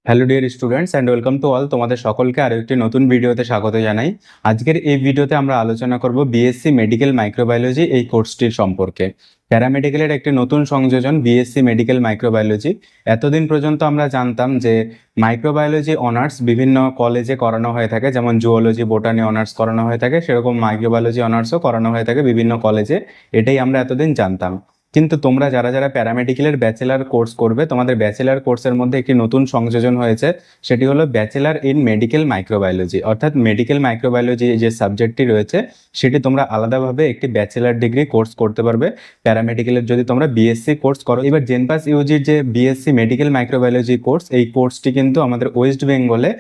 Hello dear students and welcome to all. তোমাদের সকলকে আরও একটি নতুন ভিডিওতে স্বাগত জানাই। আজকের এই ভিডিওতে আমরা আলোচনা করব বিএসসি মেডিকেল মাইক্রোবায়োলজি এই কোর্সটির সম্পর্কে। প্যারামেডিক্যালের একটি নতুন সংযোজন বিএসসি মেডিকেল মাইক্রোবায়োলজি। এতদিন পর্যন্ত আমরা জানতাম যে মাইক্রোবায়োলজি অনার্স বিভিন্ন কলেজে করানো হয়ে থাকে, যেমন জুওলজি বোটানি অনার্স করানো হয়ে থাকে, সেরকম মাইক্রোবায়োলজি অনার্সও করানো হয়ে থাকে বিভিন্ন কলেজে। এটাই আমরা এতদিন জানতাম। কিন্তু তোমরা যারা যারা প্যারামেডিক্যালের ব্যাচেলার কোর্স করবে, তোমাদের ব্যাচেলার কোর্সের মধ্যে একটি নতুন সংযোজন হয়েছে, সেটি হলো ব্যাচেলার ইন মেডিকেল মাইক্রোবায়োলজি। অর্থাৎ মেডিকেল মাইক্রোবায়োলজি যে সাবজেক্টটি রয়েছে সেটি তোমরা আলাদাভাবে একটি ব্যাচেলার ডিগ্রি কোর্স করতে পারবে প্যারামেডিক্যালের যদি তোমরা বিএসসি কোর্স করো। এবার জেনপাস ইউজির যে বিএসসি মেডিকেল মাইক্রোবায়োলজি কোর্স, এই কোর্সটি কিন্তু আমাদের ওয়েস্ট বেঙ্গলে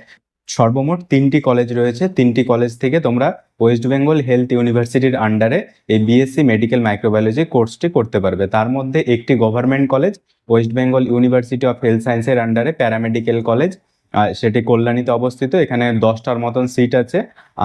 সর্বমোট 3টি কলেজ রয়েছে। 3টি কলেজ থেকে তোমরা ওয়েস্ট বেঙ্গল হেলথ ইউনিভার্সিটির আন্ডারে এই বিএসসি মেডিকেল মাইক্রোবায়োলজি কোর্সটি করতে পারবে। তার মধ্যে একটি government college, West Bengal university of health সায়েন্সের আন্ডারে প্যারামেডিক্যাল কলেজ, সেটি কল্যাণীতে অবস্থিত। এখানে 10টার মতন সিট আছে।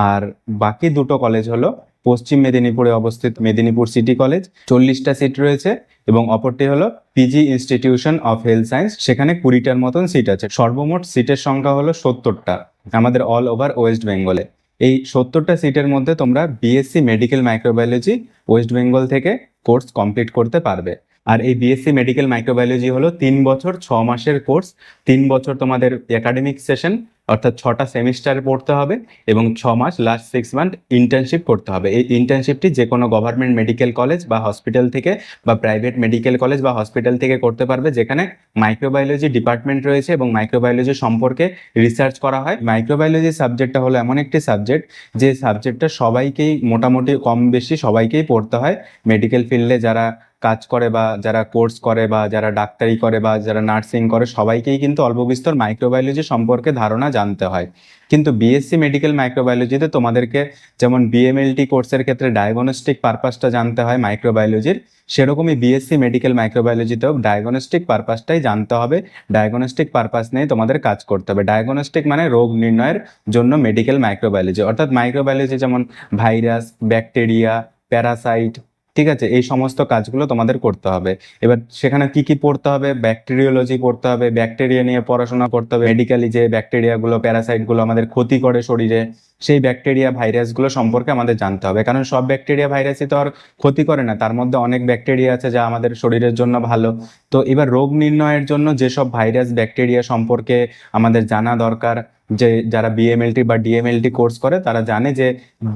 আর বাকি দুটো কলেজ হলো পশ্চিম মেদিনীপুরে অবস্থিত মেদিনীপুর সিটি কলেজ, 40টা সিট রয়েছে, এবং অপরটি হলো PG institution of health science, সেখানে 20টার মতন সিট আছে। সর্বমোট সিটের সংখ্যা হলো 70টা আমাদের অল ওভার ওয়েস্ট বেঙ্গলে। এই 70টা সিটের মধ্যে তোমরা BSc medical microbiology West Bengal থেকে কোর্স কমপ্লিট করতে পারবে। আর এই বিএসসি মেডিকেল মাইক্রোবায়োলজি হলো 3 বছর 6 মাসের কোর্স। 3 বছর তোমাদের একাডেমিক সেশন, অর্থাৎ 6টা সেমিস্টার পড়তে হবে, এবং 6 মাস লাস্ট 6 মান্থ ইন্টার্নশিপ করতে হবে। এই ইন্টার্নশিপটি যে কোনো গভর্নমেন্ট মেডিকেল কলেজ বা হসপিটাল থেকে বা প্রাইভেট মেডিকেল কলেজ বা হসপিটাল থেকে করতে পারবে, যেখানে মাইক্রোবায়োলজি ডিপার্টমেন্ট রয়েছে এবং মাইক্রোবায়োলজি সম্পর্কে রিসার্চ করা হয়। মাইক্রোবায়োলজি সাবজেক্টটা হলো এমন একটি সাবজেক্ট যে সাবজেক্টটা সবাইকেই মোটামুটি কম বেশি সবাইকেই পড়তে হয়। মেডিকেল ফিল্ডে যারা কাজ করে বা যারা কোর্স করে বা যারা ডাক্তারি করে বা যারা নার্সিং করে, সবাইকেই কিন্তু অল্প বিস্তর মাইক্রোবায়োলজি সম্পর্কে ধারণা জানতে হয়। কিন্তু বিএসসি মেডিকেল মাইক্রোবায়োলজিতে তোমাদেরকে যেমন বিএমএলটি কোর্সের ক্ষেত্রে ডায়াগনস্টিক পারপাসটা জানতে হয় মাইক্রোবায়োলজির, সেরকমই বিএসসি মেডিকেল মাইক্রোবায়োলজিতেও ডায়াগনস্টিক পারপাসটাই জানতে হবে। ডায়াগনস্টিক পারপাস নিয়ে তোমাদের কাজ করতে হবে। ডায়াগনস্টিক মানে রোগ নির্ণয়ের জন্য মেডিকেল মাইক্রোবায়োলজি, অর্থাৎ মাইক্রোবায়োলজি যেমন ভাইরাস, ব্যাকটেরিয়া, প্যারাসাইট, ঠিক আছে, এই সমস্ত কাজগুলো তোমাদের করতে হবে। এবার সেখানে কি কি পড়তে হবে? ব্যাকটেরিওলজি পড়তে হবে, ব্যাকটেরিয়া নিয়ে পড়াশোনা করতে হবে। মেডিকেলি যে ব্যাকটেরিয়াগুলো, প্যারাসাইটগুলো আমাদের ক্ষতি করে শরীরে, সেই ব্যাকটেরিয়া ভাইরাসগুলো সম্পর্কে আমাদের জানতে হবে। কারণ সব ব্যাকটেরিয়া ভাইরাসই তো আর ক্ষতি করে না, তার মধ্যে অনেক ব্যাকটেরিয়া আছে যা আমাদের শরীরের জন্য ভালো। তো এবার রোগ নির্ণয়ের জন্য যেসব ভাইরাস, ব্যাকটেরিয়া সম্পর্কে আমাদের জানা দরকার, যে যারা বিএমএলটি বা ডিএমএলটি কোর্স করে তারা জানে যে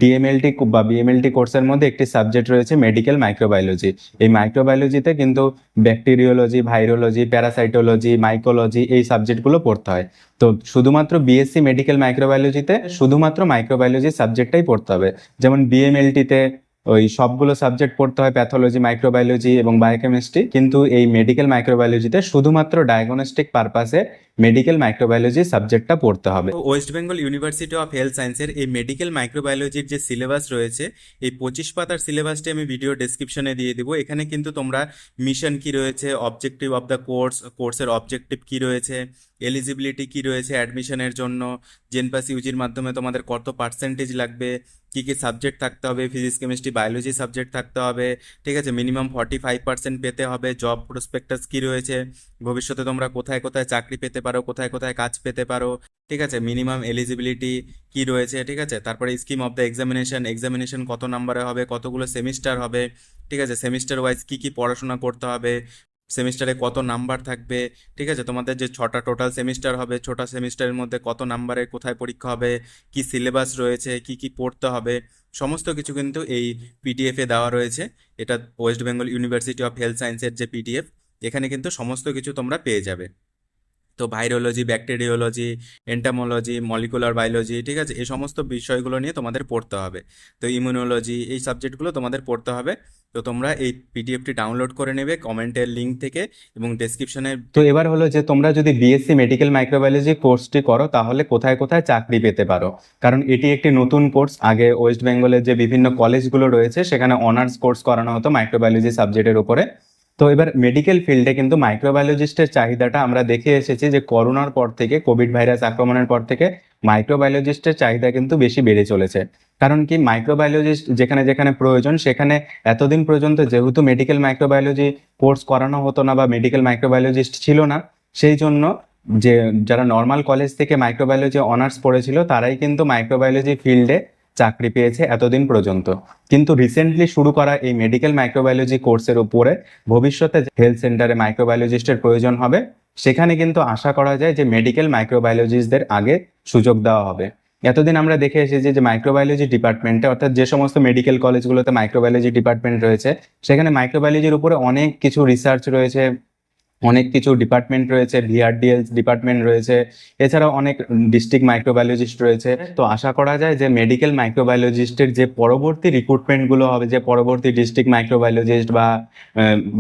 ডিএমএলটি বা বিএমএলটি কোর্সের মধ্যে একটি সাবজেক্ট রয়েছে মেডিকেল মাইক্রোবায়োলজি। এই মাইক্রোবায়োলজিতে কিন্তু ব্যাকটেরিওলজি, ভাইরোলজি, প্যারাসাইটোলজি, মাইকোলজি, এই সাবজেক্টগুলো পড়তে হয়। তো শুধুমাত্র বিএসসি মেডিকেল মাইক্রোবায়োলজিতে শুধুমাত্র মাইক্রোবায়োলজি সাবজেক্টটাই পড়তে হবে। যেমন বিএমএলটিতে ওই সবগুলো সাবজেক্ট পড়তে হয়, প্যাথোলজি, মাইক্রোবায়োলজি এবং বায়োকেমিস্ট্রি, কিন্তু এই মেডিকেল মাইক্রোবায়োলজিতে শুধুমাত্র ডায়াগনস্টিক পারপাসে মেডিকেল মাইক্রোবায়োলজি সাবজেক্টটা পড়তে হবে। West Bengal university of health সায়েন্সের এই মেডিকেল মাইক্রোবায়োলজির যে সিলেবাস রয়েছে, এই 25 পাতার সিলেবাসটি আমি ভিডিও ডেসক্রিপশনে দিয়ে দেবো। এখানে কিন্তু তোমরা মিশন কি রয়েছে, অবজেক্টিভ অফ দ্য কোর্স, কোর্সের অবজেক্টিভ কি রয়েছে, এলিজিবিলিটি কি রয়েছে অ্যাডমিশনের জন্য, জেনপাস ইউজির মাধ্যমে তোমাদের কত পার্সেন্টেজ লাগবে, কি কি সাবজেক্ট থাকতে হবে, ফিজিক্স, কেমিস্ট্রি, বায়োলজি সাবজেক্ট থাকতে হবে, ঠিক আছে, মিনিমাম 45% পেতে হবে, জব প্রসপেক্টাস কি রয়েছে, ভবিষ্যতে তোমরা কোথায় কোথায় চাকরি পেতে পারো, কোথায় কোথায় কাজ পেতে পারো, ঠিক আছে, মিনিমাম এলিজিবিলিটি কি রয়েছে, ঠিক আছে, তারপরে scheme of the examination, examination কত নাম্বারে হবে, কতগুলো সেমিস্টার হবে, ঠিক আছে, সেমিস্টার ওয়াইজ কি কি পড়াশোনা করতে হবে, সেমিস্টারে কত নাম্বার থাকবে, ঠিক আছে, তোমাদের যে 6টা টোটাল সেমিস্টার হবে, 6টা সেমিস্টারের মধ্যে কত নাম্বারে কোথায় পরীক্ষা হবে, কি সিলেবাস রয়েছে, কি কি পড়তে হবে, সমস্ত কিছু কিন্তু এই পিডিএফে দেওয়া রয়েছে। এটা West Bengal university of health সায়েন্সের যে পিডিএফ, এখানে কিন্তু সমস্ত কিছু তোমরা পেয়ে যাবে। তো ভাইরোলজি, ব্যাকটেরিওলজি, এন্টামোলজি, মলিকুলার বায়োলজি, ঠিক আছে, এই সমস্ত বিষয়গুলো নিয়ে তোমাদের পড়তে হবে। তো ইমিউনোলজি, এই সাবজেক্টগুলো তোমাদের পড়তে হবে। তো তোমরা এই পিডিএফটি ডাউনলোড করে নেবে কমেন্টের লিঙ্ক থেকে এবং ডেসক্রিপশনে। তো এবার হলো যে তোমরা যদি বিএসসি মেডিকেল মাইক্রোবায়োলজি কোর্সটি করো তাহলে কোথায় কোথায় চাকরি পেতে পারো, কারণ এটি একটি নতুন কোর্স। আগে ওয়েস্ট বেঙ্গলের যে বিভিন্ন কলেজগুলো রয়েছে সেখানে অনার্স কোর্স করানো হতো মাইক্রোবায়োলজি সাবজেক্টের উপরে। তো এবার মেডিকেল ফিল্ডে কিন্তু মাইক্রোবায়োলজিস্টের চাহিদাটা আমরা দেখে এসেছি যে করোনার পর থেকে, কোভিড ভাইরাস আক্রমণের পর থেকে মাইক্রোবায়োলজিস্টের চাহিদা কিন্তু বেশি বেড়ে চলেছে। কারণ কি, মাইক্রোবায়োলজিস্ট যেখানে যেখানে প্রয়োজন সেখানে এতদিন পর্যন্ত যেহেতু মেডিকেল মাইক্রোবায়োলজি কোর্স করানো হতো না বা মেডিকেল মাইক্রোবায়োলজিস্ট ছিল না, সেই জন্য যে যারা নর্মাল কলেজ থেকে মাইক্রোবায়োলজি অনার্স পড়েছিল তারাই কিন্তু মাইক্রোবায়োলজি ফিল্ডে চাকরি পেয়েছে এতদিন পর্যন্ত। কিন্তু রিসেন্টলি শুরু করা এই মেডিকেল মাইক্রোবায়োলজি কোর্সের উপরে ভবিষ্যতে হেলথ সেন্টারে মাইক্রোবায়োলজিস্টের প্রয়োজন হবে, সেখানে কিন্তু আশা করা যায় যে মেডিকেল মাইক্রোবায়োলজিস্টদের আগে সুযোগ দেওয়া হবে। এতদিন আমরা দেখে এসেছি যে মাইক্রোবায়োলজি ডিপার্টমেন্টে, অর্থাৎ যে সমস্ত মেডিকেল কলেজগুলোতে মাইক্রোবায়োলজি ডিপার্টমেন্ট রয়েছে, সেখানে মাইক্রোবায়োলজির উপরে অনেক কিছু রিসার্চ রয়েছে, অনেক কিছু ডিপার্টমেন্ট রয়েছে, ভিআরডিএল ডিপার্টমেন্ট রয়েছে, এছাড়াও অনেক ডিস্ট্রিক্ট মাইক্রোবায়োলজিস্ট রয়েছে। তো আশা করা যায় যে মেডিকেল মাইক্রোবায়োলজিস্টের যে পরবর্তী রিক্রুটমেন্টগুলো হবে, যে পরবর্তী ডিস্ট্রিক্ট মাইক্রোবায়োলজিস্ট বা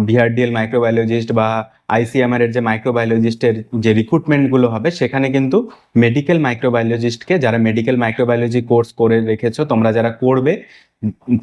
ভিআরডিএল মাইক্রোবায়োলজিস্ট বা আইসিএমআর এর যে মাইক্রোবায়োলজিস্টের যে রিক্রুটমেন্টগুলো হবে, সেখানে কিন্তু মেডিকেল মাইক্রোবায়োলজিস্টকে, যারা মেডিকেল মাইক্রোবায়োলজি কোর্স করে রেখেছো তোমরা, যারা করবে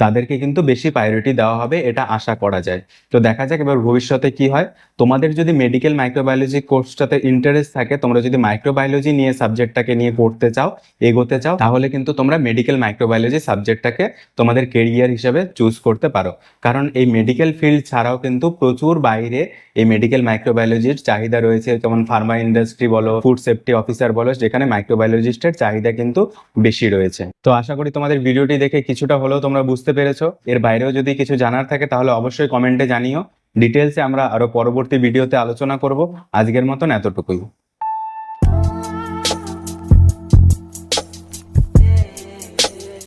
তাদেরকে কিন্তু বেশি প্রায়োরিটি দেওয়া হবে, এটা আশা করা যায়। তো দেখা যাক এবার ভবিষ্যতে কি হয়। তোমাদের যদি মেডিকেল মাইক্রোবায়োলজি কোর্সটাতে ইন্টারেস্ট থাকে, তোমরা যদি মাইক্রোবায়োলজি নিয়ে সাবজেক্টটাকে নিয়ে পড়তে চাও, এগোতে চাও, তাহলে কিন্তু তোমরা মেডিকেল মাইক্রোবায়োলজি সাবজেক্টটাকে তোমাদের কেরিয়ার হিসেবে চুজ করতে পারো। কারণ এই মেডিকেল ফিল্ড ছাড়াও কিন্তু প্রচুর বাইরে এই মেডিকেল মাইক্রোবায়োলজির চাহিদা রয়েছে, যেমন ফার্মা ইন্ডাস্ট্রি বলো, ফুড সেফটি অফিসার বলো, যেখানে মাইক্রোবায়োলজিস্টের চাহিদা কিন্তু বেশি রয়েছে। তো আশা করি তোমাদের ভিডিওটি দেখে কিছুটা হলেও তোমরা বুঝতে পেরেছো। এর বাইরেও যদি কিছু জানার থাকে তাহলে অবশ্যই কমেন্টে জানিও। ডিটেলসে আমরা আরো পরবর্তী ভিডিওতে আলোচনা করব। আজকের মতন এতটুকুই।